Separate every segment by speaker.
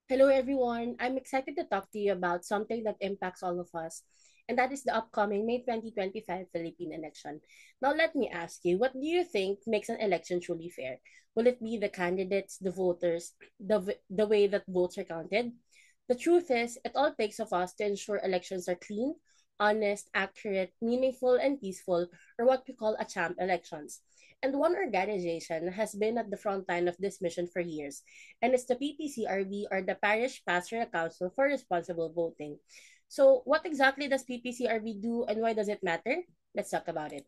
Speaker 1: Hello, everyone. I'm excited to talk to you about something that impacts all of us, and that is the upcoming May 2025 Philippine election. Now, let me ask you, what do you think makes an election truly fair? Will it be the candidates, the voters, the way that votes are counted? The truth is, it all takes of us to ensure elections are clean, honest, accurate, meaningful, and peaceful, or what we call a champ elections. And one organization has been at the front line of this mission for years, and it's the PPCRB, or the Parish Pastoral Council for Responsible Voting. So, what exactly does PPCRB do and why does it matter? Let's talk about it.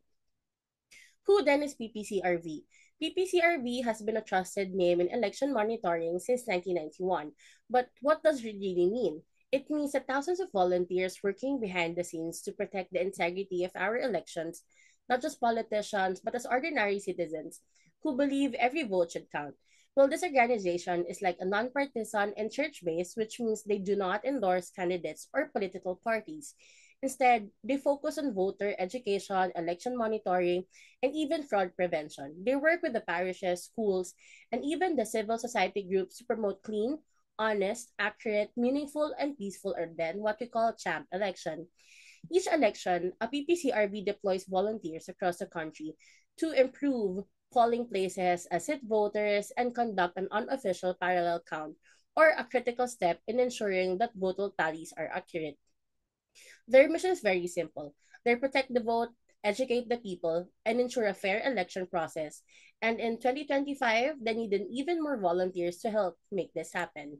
Speaker 1: Who then is PPCRV? PPCRV has been a trusted name in election monitoring since 1991. But what does it really mean? It means that thousands of volunteers working behind the scenes to protect the integrity of our elections, not just politicians, but as ordinary citizens who believe every vote should count. Well, this organization is like a nonpartisan and church based, which means they do not endorse candidates or political parties. Instead, they focus on voter education, election monitoring, and even fraud prevention. They work with the parishes, schools, and even the civil society groups to promote clean, honest, accurate, meaningful, and peaceful, or then what we call champ election. Each election, a PPCRB deploys volunteers across the country to improve polling places, assist voters, and conduct an unofficial parallel count, or a critical step in ensuring that voter tallies are accurate. Their mission is very simple. They protect the vote, educate the people, and ensure a fair election process. And in 2025, they needed even more volunteers to help make this happen.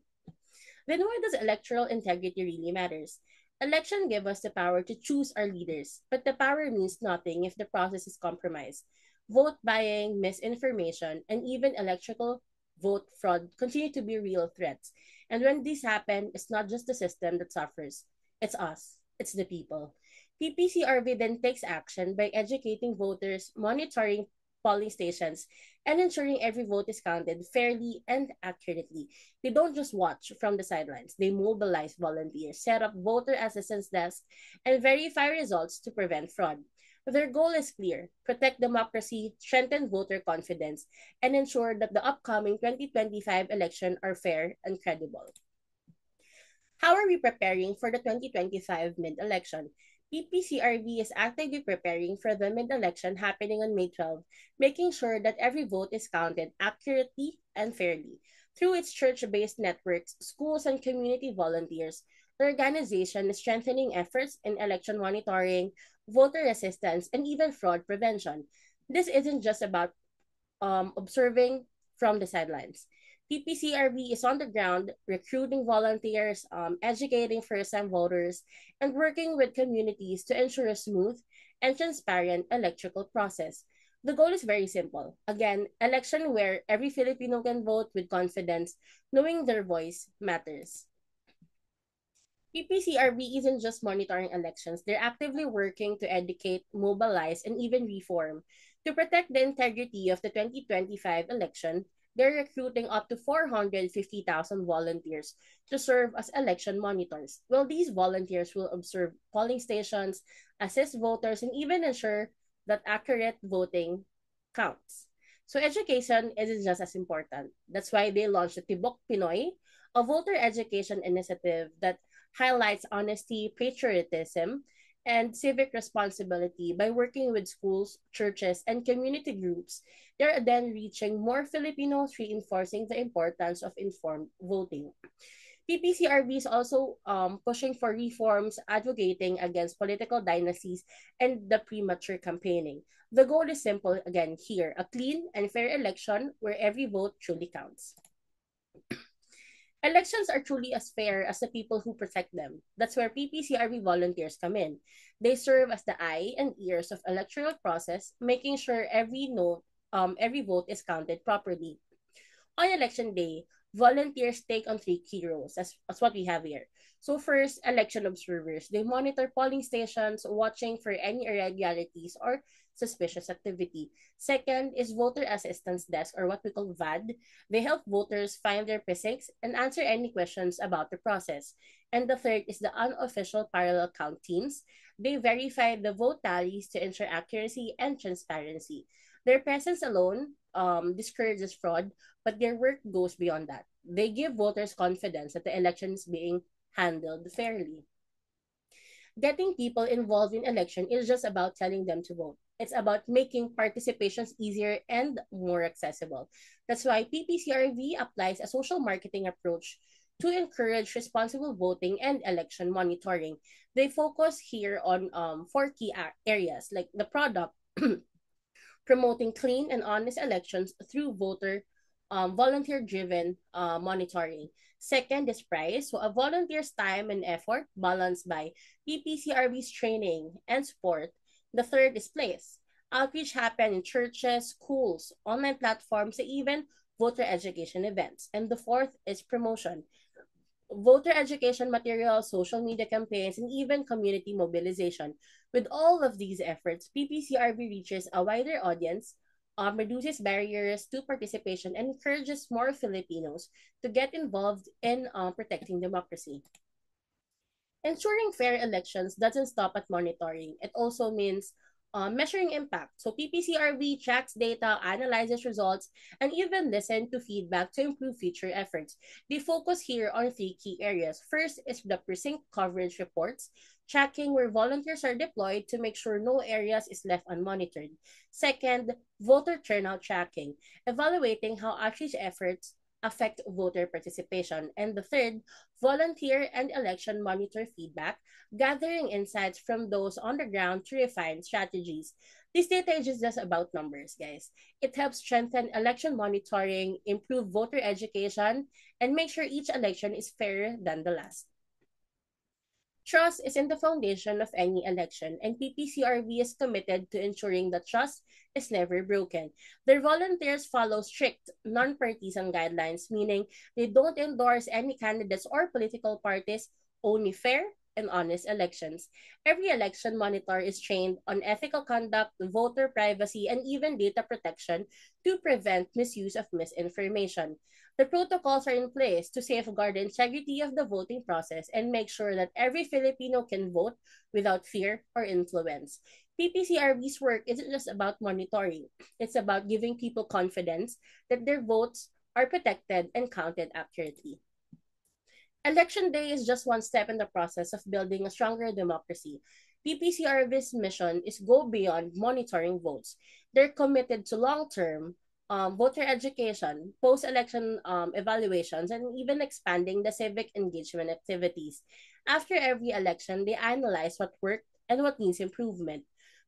Speaker 1: Then why does electoral integrity really matters? Election give us the power to choose our leaders, but the power means nothing if the process is compromised. Vote buying, misinformation, and even electrical vote fraud continue to be real threats. And when these happen, it's not just the system that suffers, it's us, it's the people. PPCRV then takes action by educating voters, monitoring polling stations, and ensuring every vote is counted fairly and accurately. They don't just watch from the sidelines. They mobilize volunteers, set up voter assistance desks, and verify results to prevent fraud. Their goal is clear: protect democracy, strengthen voter confidence, and ensure that the upcoming 2025 election are fair and credible. How are we preparing for the 2025 mid-election? PPCRV is actively preparing for the mid-election happening on May 12, making sure that every vote is counted accurately and fairly. Through its church-based networks, schools, and community volunteers, the organization is strengthening efforts in election monitoring, voter assistance, and even fraud prevention. This isn't just about observing from the sidelines. PPCRB is on the ground, recruiting volunteers, educating first-time voters, and working with communities to ensure a smooth and transparent electoral process. The goal is very simple. Again, election where every Filipino can vote with confidence, knowing their voice matters. PPCRB isn't just monitoring elections, they're actively working to educate, mobilize, and even reform. To protect the integrity of the 2025 election, they're recruiting up to 450,000 volunteers to serve as election monitors. Well, these volunteers will observe polling stations, assist voters, and even ensure that accurate voting counts. So education isn't just as important. That's why they launched the Tibok Pinoy, a voter education initiative that highlights honesty, patriotism, and civic responsibility by working with schools, churches, and community groups. They're then reaching more Filipinos, reinforcing the importance of informed voting. PPCRB is also pushing for reforms, advocating against political dynasties and the premature campaigning. The goal is simple again here: a clean and fair election where every vote truly counts. Elections are truly as fair as the people who protect them. That's where PPCRB volunteers come in. They serve as the eye and ears of electoral process, making sure every vote is counted properly. On election day, volunteers take on three key roles, as what we have here. So first, election observers. They monitor polling stations, watching for any irregularities or suspicious activity. Second is voter assistance desk, or what we call VAD. They help voters find their precincts and answer any questions about the process. And the third is the unofficial parallel count teams. They verify the vote tallies to ensure accuracy and transparency. Their presence alone discourages fraud, But their work goes beyond that. They give voters confidence that the election is being handled fairly. Getting people involved in election is just about telling them to vote. It's about making participations easier and more accessible. That's why PPCRV applies a social marketing approach to encourage responsible voting and election monitoring. They focus here on four key areas like the product, promoting clean and honest elections through voter volunteer driven monitoring. Second is price, so a volunteer's time and effort balanced by PPCRB's training and support. The third is place. Outreach happen in churches, schools, online platforms, and even voter education events. And the fourth is promotion. Voter education materials, social media campaigns, and even community mobilization. With all of these efforts, PPCRB reaches a wider audience, reduces barriers to participation, and encourages more Filipinos to get involved in protecting democracy. Ensuring fair elections doesn't stop at monitoring. It also means measuring impact. So PPCRV tracks data, analyzes results, and even listen to feedback to improve future efforts. They focus here on three key areas. First is the precinct coverage reports, tracking where volunteers are deployed to make sure no areas is left unmonitored. Second, voter turnout tracking, evaluating how outreach efforts affect voter participation. And the third, volunteer and election monitor feedback, gathering insights from those on the ground to refine strategies. This data is just about numbers, guys. It helps strengthen election monitoring, improve voter education, and make sure each election is fairer than the last. Trust is in the foundation of any election, and PPCRV is committed to ensuring that trust is never broken. Their volunteers follow strict, non-partisan guidelines, meaning they don't endorse any candidates or political parties, only fair and honest elections. Every election monitor is trained on ethical conduct, voter privacy, and even data protection to prevent misuse of misinformation. The protocols are in place to safeguard the integrity of the voting process and make sure that every Filipino can vote without fear or influence. PPCRB's work isn't just about monitoring, it's about giving people confidence that their votes are protected and counted accurately. Election day is just one step in the process of building a stronger democracy. PPCRB's mission is go beyond monitoring votes. They're committed to long-term voter education, post-election evaluations, and even expanding the civic engagement activities. After every election, they analyze what worked and what needs improvement.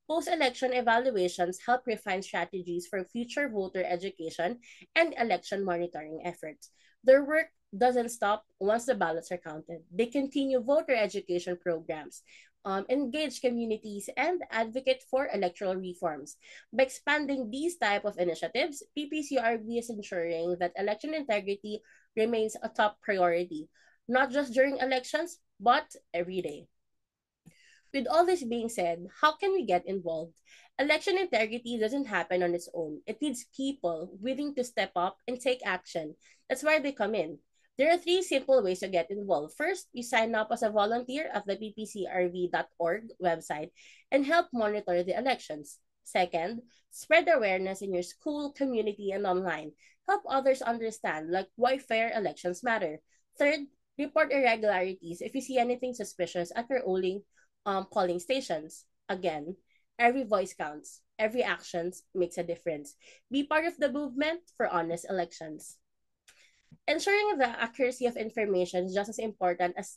Speaker 1: Post-election evaluations help refine strategies for future voter education and election monitoring efforts. Their work doesn't stop once the ballots are counted. They continue voter education programs, engage communities, and advocate for electoral reforms. By expanding these type of initiatives, PPCRB is ensuring that election integrity remains a top priority, not just during elections, but every day. With all this being said, how can we get involved? Election integrity doesn't happen on its own. It needs people willing to step up and take action. That's why they come in. There are three simple ways to get involved. First, you sign up as a volunteer at the ppcrv.org website and help monitor the elections. Second, spread awareness in your school, community, and online. Help others understand like why fair elections matter. Third, report irregularities if you see anything suspicious at your polling stations. Again, every voice counts. Every action makes a difference. Be part of the movement for honest elections. Ensuring the accuracy of information is just as important as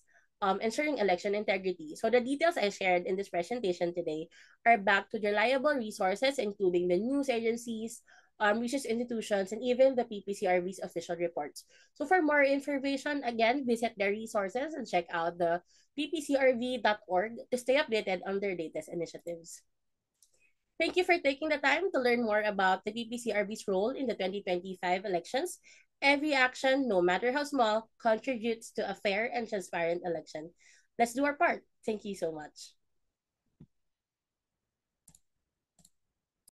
Speaker 1: ensuring election integrity. So the details I shared in this presentation today are backed to reliable resources, including the news agencies, research institutions, and even the PPCRB's official reports. So for more information, again, visit their resources and check out the ppcrv.org to stay updated on their latest initiatives. Thank you for taking the time to learn more about the PPCRB's role in the 2025 elections. Every action, no matter how small, contributes to a fair and transparent election. Let's do our part. Thank you so much.